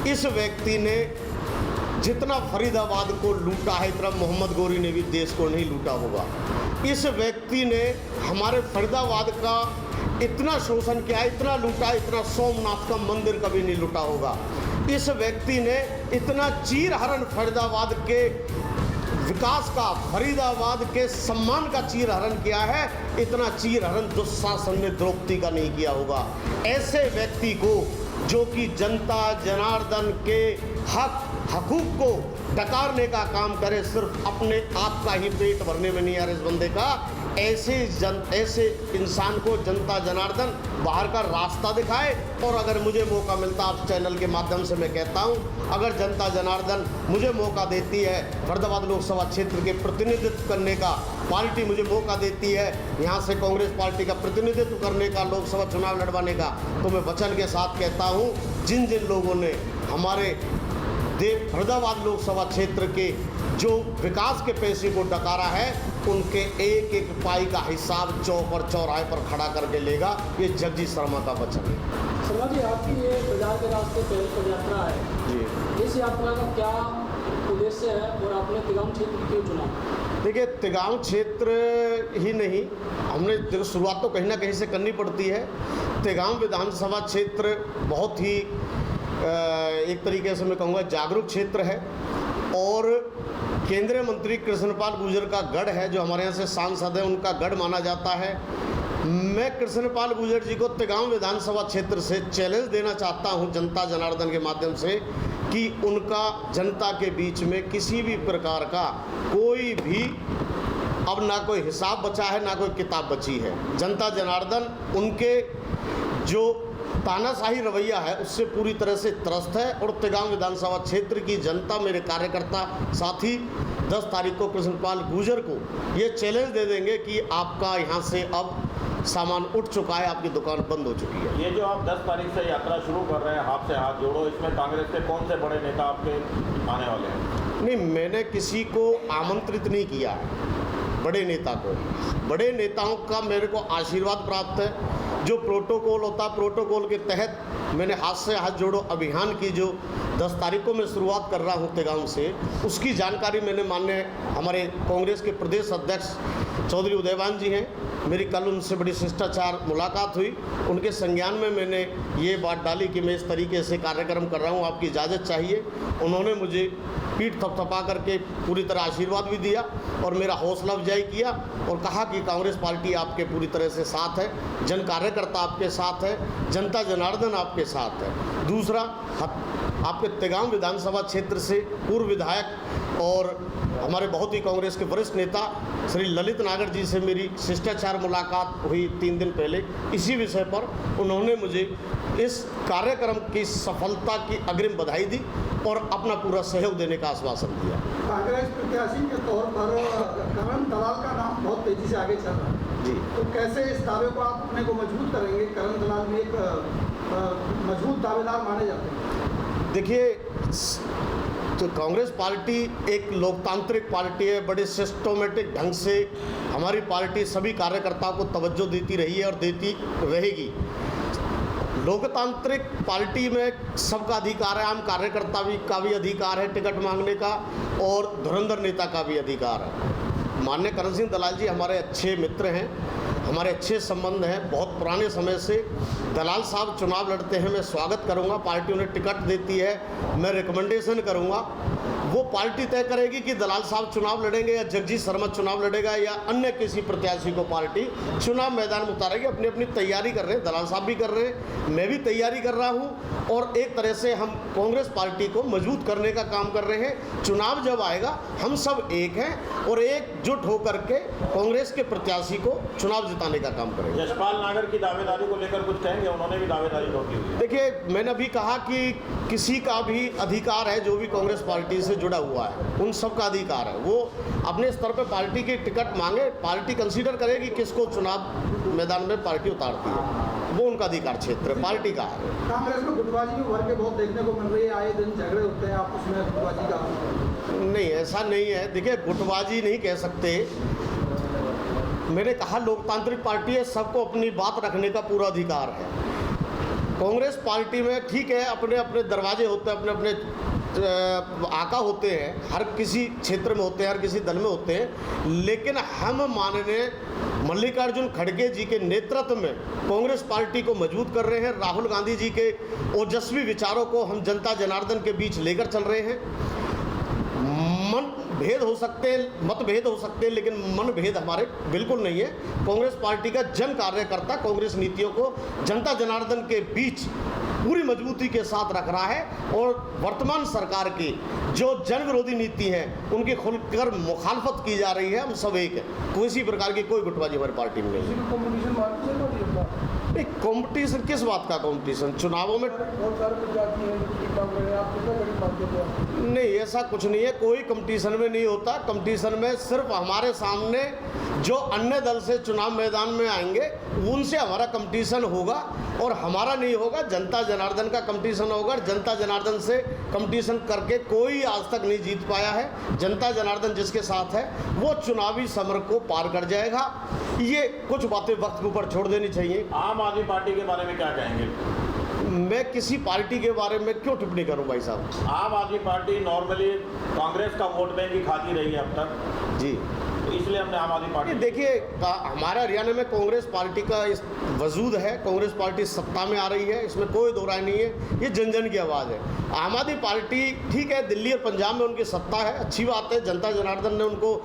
इस व्यक्ति ने जितना फरीदाबाद को लूटा है इतना मोहम्मद गौरी ने भी देश को नहीं लूटा होगा। इस व्यक्ति ने हमारे फरीदाबाद का इतना शोषण किया, इतना लूटा, इतना सोमनाथ का मंदिर कभी नहीं लूटा होगा। इस व्यक्ति ने इतना चीरहरण फरीदाबाद के विकास का, फरीदाबाद के सम्मान का चीरहरण किया है, इतना चीरहरण दुशासन ने द्रौपदी का नहीं किया होगा। ऐसे व्यक्ति को जो कि जनता जनार्दन के हकूक़ को डकारने का काम करे, सिर्फ अपने आप का ही पेट भरने में नहीं आ रहा इस बंदे का, ऐसे इंसान को जनता जनार्दन बाहर का रास्ता दिखाए। और अगर मुझे मौका मिलता, आप चैनल के माध्यम से मैं कहता हूं, अगर जनता जनार्दन मुझे मौका देती है फरीदाबाद लोकसभा क्षेत्र के प्रतिनिधित्व करने का, पार्टी मुझे मौका देती है यहाँ से कांग्रेस पार्टी का प्रतिनिधित्व करने का, लोकसभा चुनाव लड़वाने का, तो मैं वचन के साथ कहता हूँ, जिन जिन लोगों ने हमारे फरीदाबाद लोकसभा क्षेत्र के जो विकास के पैसे को डकारा है, उनके एक एक पाई का हिसाब चौक और चौराहे पर खड़ा करके लेगा। ये जगजीत शर्मा का वचन है। शर्मा जी, आपकी ये प्रचार के रास्ते पहली पदयात्रा है जी, इस यात्रा का क्या उद्देश्य है और आपने तिगाम क्षेत्र क्यों चुना? देखिए, तिगाम क्षेत्र ही नहीं, हमने शुरुआत तो कहीं ना कहीं से करनी पड़ती है। तिगाम विधानसभा क्षेत्र बहुत ही एक तरीके से मैं कहूँगा जागरूक क्षेत्र है और केंद्रीय मंत्री कृष्णपाल गुर्जर का गढ़ है, जो हमारे यहाँ से सांसद है, उनका गढ़ माना जाता है। मैं कृष्णपाल गुर्जर जी को तिगाम विधानसभा क्षेत्र से चैलेंज देना चाहता हूँ जनता जनार्दन के माध्यम से कि उनका जनता के बीच में किसी भी प्रकार का कोई भी अब ना कोई हिसाब बचा है, ना कोई किताब बची है। जनता जनार्दन उनके जो तानाशाही रवैया है उससे पूरी तरह से त्रस्त है और तिगाम विधानसभा क्षेत्र की जनता, मेरे कार्यकर्ता साथी 10 तारीख को कृष्णपाल गुर्जर को ये चैलेंज दे देंगे कि आपका यहाँ से अब सामान उठ चुका है, आपकी दुकान बंद हो चुकी है। ये जो आप 10 तारीख से यात्रा शुरू कर रहे हैं, हाथ से हाथ जोड़ो, इसमें कांग्रेस के कौन से बड़े नेता आपके आने वाले हैं? नहीं, मैंने किसी को आमंत्रित नहीं किया है। बड़े नेता को, बड़े नेताओं का मेरे को आशीर्वाद प्राप्त है। जो प्रोटोकॉल होता, प्रोटोकॉल के तहत मैंने हाथ से हाथ जोड़ो अभियान की जो 10 तारीख को मैं शुरुआत कर रहा हूँ तिगाम से, उसकी जानकारी मैंने माननीय हमारे कांग्रेस के प्रदेश अध्यक्ष चौधरी उदयवान जी हैं, मेरी कल उनसे बड़ी शिष्टाचार मुलाकात हुई। उनके संज्ञान में मैंने ये बात डाली कि मैं इस तरीके से कार्यक्रम कर रहा हूँ, आपकी इजाज़त चाहिए। उन्होंने मुझे पीठ थपथपा करके पूरी तरह आशीर्वाद भी दिया और मेरा हौसला अफजाई किया और कहा कि कांग्रेस पार्टी आपके पूरी तरह से साथ है, जन कार्यकर्ता आपके साथ है, जनता जनार्दन आपके साथ है। दूसरा, आपके तिगाम विधानसभा क्षेत्र से पूर्व विधायक और हमारे बहुत ही कांग्रेस के वरिष्ठ नेता श्री ललित नागर जी से मेरी शिष्टाचार मुलाकात हुई 3 दिन पहले इसी विषय पर। उन्होंने मुझे इस कार्यक्रम की सफलता की अग्रिम बधाई दी और अपना पूरा सहयोग देने का आश्वासन दिया। कांग्रेस प्रत्याशी के तौर पर करण दलाल का नाम बहुत तेजी से आगे चल रहा है जी, तो कैसे इस दावे को आप अपने को मजबूत करेंगे? करण दलाल भी एक मजबूत दावेदार माने जाते हैं। देखिए, तो कांग्रेस पार्टी एक लोकतांत्रिक पार्टी है, बड़े सिस्टमेटिक ढंग से हमारी पार्टी सभी कार्यकर्ताओं को तवज्जो देती रही है और देती रहेगी। लोकतांत्रिक पार्टी में सबका अधिकार है, आम कार्यकर्ता का भी अधिकार है टिकट मांगने का और धुरंधर नेता का भी अधिकार है। माननीय करण सिंह दलाल जी हमारे अच्छे मित्र हैं, हमारे अच्छे संबंध हैं, बहुत पुराने समय से। दलाल साहब चुनाव लड़ते हैं, मैं स्वागत करूंगा, पार्टी उन्हें टिकट देती है, मैं रिकमेंडेशन करूंगा। वो पार्टी तय करेगी कि दलाल साहब चुनाव लड़ेंगे या जगजीत शर्मा चुनाव लड़ेगा या अन्य किसी प्रत्याशी को पार्टी चुनाव मैदान में उतारेगी। अपनी अपनी तैयारी कर रहे हैं, दलाल साहब भी कर रहे हैं, मैं भी तैयारी कर रहा हूँ और एक तरह से हम कांग्रेस पार्टी को मजबूत करने का काम कर रहे हैं। चुनाव जब आएगा हम सब एक हैं और एकजुट होकर के कांग्रेस के प्रत्याशी को चुनाव जिताने का काम करेंगे। यशपाल नागर की दावेदारी को लेकर कुछ कहेंगे? उन्होंने भी दावेदारी रोकी हुई है। देखिए, मैंने अभी कहा कि किसी का भी अधिकार है जो भी कांग्रेस पार्टी से जुड़ा हुआ है, उन सब का अधिकार है, वो अपने स्तर पर पार्टी की टिकट मांगे, पार्टी कंसीडर करेगी किसको चुनाव मैदान में पार्टी उतारती है, वो उनका अधिकार क्षेत्र है, पार्टी का है। कांग्रेस में गुटबाजी उभर के बहुत देखने को मिल रही है, आए दिन झगड़े होते हैं आपस में गुटबाजी का? नहीं, ऐसा नहीं है। देखिए, गुटबाजी नहीं कह सकते। मैंने कहा लोकतांत्रिक पार्टी है, सबको अपनी बात रखने का पूरा अधिकार है। कांग्रेस पार्टी में ठीक है, अपने अपने दरवाजे होते हैं, अपने अपने आका होते हैं, हर किसी क्षेत्र में होते हैं, हर किसी दल में होते हैं, लेकिन हम माननीय मल्लिकार्जुन खड़गे जी के नेतृत्व में कांग्रेस पार्टी को मजबूत कर रहे हैं। राहुल गांधी जी के ओजस्वी विचारों को हम जनता जनार्दन के बीच लेकर चल रहे हैं। मन भेद हो सकते हैं, मतभेद हो सकते हैं, लेकिन मन भेद हमारे बिल्कुल नहीं है। कांग्रेस पार्टी का जन कार्यकर्ता कांग्रेस नीतियों को जनता जनार्दन के बीच पूरी मजबूती के साथ रख रहा है और वर्तमान सरकार की जो जन विरोधी नीति है उनकी खुलकर मुखालफत की जा रही है। हम सब एक है, किसी प्रकार की कोई गुटबाजी हमारी पार्टी में नहीं है। नहीं, कंपटीशन किस बात का कंपटीशन? चुनावों में नहीं, ऐसा कुछ नहीं है, कोई कंपटीशन में नहीं होता। कंपटीशन में सिर्फ हमारे सामने जो अन्य दल से चुनाव मैदान में आएंगे उनसे हमारा कंपटीशन होगा और हमारा नहीं होगा, जनता जनार्दन का कंपटीशन होगा। जनता जनार्दन से कंपटीशन करके कोई आज तक नहीं जीत पाया है। जनता जनार्दन जिसके साथ है वो चुनावी समर को पार कर जाएगा। ये कुछ बातें वक्त के ऊपर छोड़ देनी चाहिए। आम आदमी पार्टी के बारे में क्या कहेंगे? मैं किसी पार्टी के बारे में क्यों टिप्पणी करूं भाई साहब? आम आदमी पार्टी नॉर्मली कांग्रेस का वोट बैंक ही खाती रही है अब तक जी, तो इसलिए हमने आम आदमी पार्टी। देखिए, हमारे हरियाणा में कांग्रेस पार्टी का वजूद है, कांग्रेस पार्टी सत्ता में आ रही है, इसमें कोई दो राय नहीं है। ये जन जन की आवाज़ है। आम आदमी पार्टी ठीक है, दिल्ली और पंजाब में उनकी सत्ता है, अच्छी बात है। जनता जनार्दन ने उनको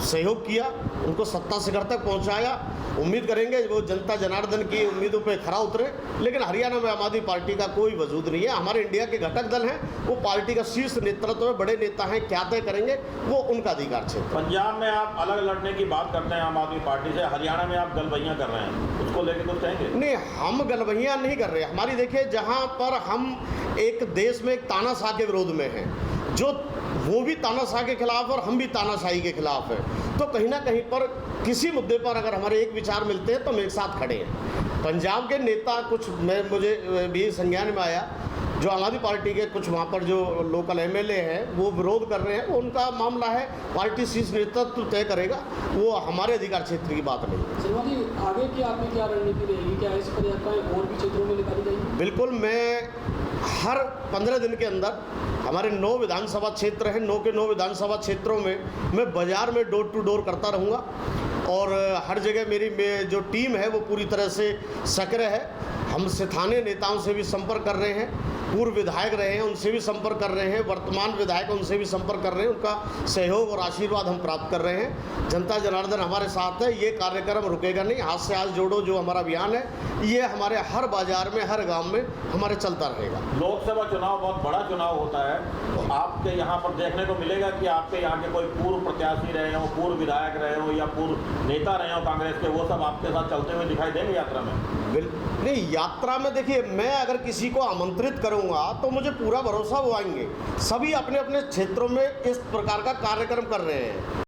सहयोग किया, उनको सत्ता शिखर तक पहुंचाया। उम्मीद करेंगे वो जनता जनार्दन की उम्मीदों पे खरा उतरे। लेकिन हरियाणा में आम आदमी पार्टी का कोई वजूद नहीं है। हमारे इंडिया के घटक दल हैं, वो पार्टी का शीर्ष नेतृत्व में बड़े नेता हैं, क्या तय करेंगे वो उनका अधिकार क्षेत्र। पंजाब में आप अलग लड़ने की बात करते हैं आम आदमी पार्टी से, हरियाणा में आप गलबैयाँ कर रहे हैं, उसको लेकर कुछ कहेंगे? नहीं, हम गलबैयाँ नहीं कर रहे। हमारी देखिए, जहाँ पर हम एक देश में एक तानाशाह के विरोध में हैं, जो वो भी तानाशाह के खिलाफ और हम भी तानाशाही के खिलाफ हैं, तो कहीं ना कहीं पर किसी मुद्दे पर अगर हमारे एक विचार मिलते हैं तो हम एक साथ खड़े हैं। पंजाब के नेता कुछ मुझे भी संज्ञान में आया, जो आम आदमी पार्टी के कुछ वहाँ पर जो लोकल एमएलए हैं वो विरोध कर रहे हैं, उनका मामला है, पार्टी शीर्ष नेतृत्व तय करेगा, वो हमारे अधिकार क्षेत्र की बात नहीं है। शर्मा जी, आगे की आपकी क्या रणनीति रहेगी? क्या ऐसी पदयात्राएं और भी क्षेत्रों में निकाली जाएगी? बिल्कुल, मैं हर 15 दिन के अंदर, हमारे 9 विधानसभा क्षेत्र हैं, 9 के 9 विधानसभा क्षेत्रों में मैं बाज़ार में डोर टू डोर करता रहूँगा और हर जगह मेरी जो टीम है वो पूरी तरह से सक्रिय है। हम स्थानीय नेताओं से भी संपर्क कर रहे हैं, पूर्व विधायक रहे हैं उनसे भी संपर्क कर रहे हैं, वर्तमान विधायक उनसे भी संपर्क कर रहे हैं, उनका सहयोग और आशीर्वाद हम प्राप्त कर रहे हैं। जनता जनार्दन हमारे साथ है, ये कार्यक्रम रुकेगा नहीं। हाथ से हाथ जोड़ो जो हमारा अभियान है, ये हमारे हर बाजार में, हर गांव में हमारे चलता रहेगा। लोकसभा चुनाव बहुत बड़ा चुनाव होता है, तो आपके यहाँ पर देखने को मिलेगा कि आपके यहाँ के कोई पूर्व प्रत्याशी रहे हो, पूर्व विधायक रहे हो या पूर्व नेता रहे हो कांग्रेस के, वो सब आपके साथ चलते हुए दिखाई देंगे यात्रा में? नहीं, यात्रा में देखिए, मैं अगर किसी को आमंत्रित करूंगा तो मुझे पूरा भरोसा वो आएंगे। सभी अपने अपने क्षेत्रों में इस प्रकार का कार्यक्रम कर रहे हैं।